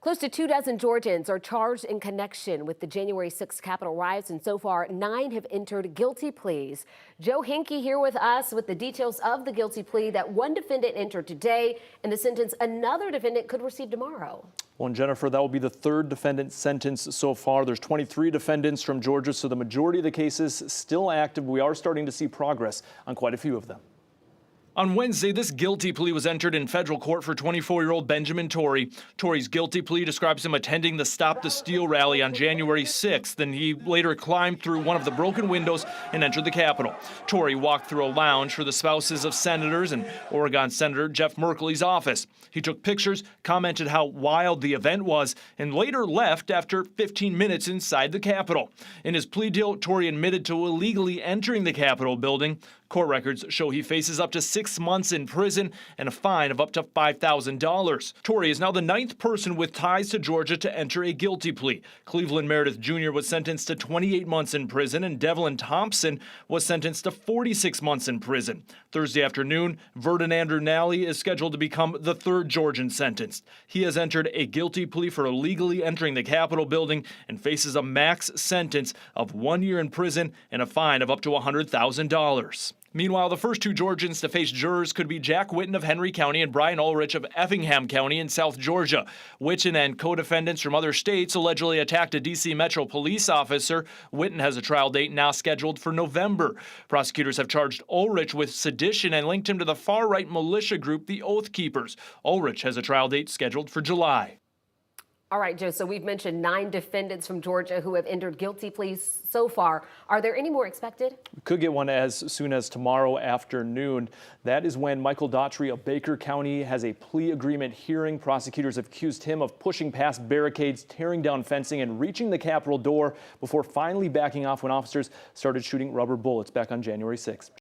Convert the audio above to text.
Close to 24 Georgians are charged in connection with the January 6th Capitol riots, and so far 9 have entered guilty pleas. Joe Hinkie here with us with the details of the guilty plea that one defendant entered today and the sentence another defendant could receive tomorrow. Well, and Jennifer, that will be the third defendant sentenced so far. There's 23 defendants from Georgia, so the majority of the cases still active. We are starting to see progress on quite a few of them. On Wednesday, this guilty plea was entered in federal court for 24-year-old Benjamin Torrey. Torrey's guilty plea describes him attending the Stop the Steal rally on January 6th, and he later climbed through one of the broken windows and entered the Capitol. Torrey walked through a lounge for the spouses of senators and Oregon Senator Jeff Merkley's office. He took pictures, commented how wild the event was, and later left after 15 minutes inside the Capitol. In his plea deal, Torrey admitted to illegally entering the Capitol building. Court records show he faces up to 6 months in prison and a fine of up to $5,000. Torrey is now the 9th person with ties to Georgia to enter a guilty plea. Cleveland Meredith Jr. was sentenced to 28 months in prison, and Devlin Thompson was sentenced to 46 months in prison. Thursday afternoon, Verdon Andrew Nally is scheduled to become the 3rd Georgian sentenced. He has entered a guilty plea for illegally entering the Capitol building and faces a max sentence of 1 year in prison and a fine of up to $100,000. Meanwhile, the first 2 Georgians to face jurors could be Jack Whitten of Henry County and Brian Ulrich of Effingham County in South Georgia. Whitten and co-defendants from other states allegedly attacked a D.C. Metro police officer. Whitten has a trial date now scheduled for November. Prosecutors have charged Ulrich with sedition and linked him to the far-right militia group, the Oath Keepers. Ulrich has a trial date scheduled for July. All right, Joe, so we've mentioned 9 defendants from Georgia who have entered guilty pleas so far. Are there any more expected? We could get one as soon as tomorrow afternoon. That is when Michael Daughtry of Baker County has a plea agreement hearing. Prosecutors have accused him of pushing past barricades, tearing down fencing, and reaching the Capitol door before finally backing off when officers started shooting rubber bullets back on January 6th.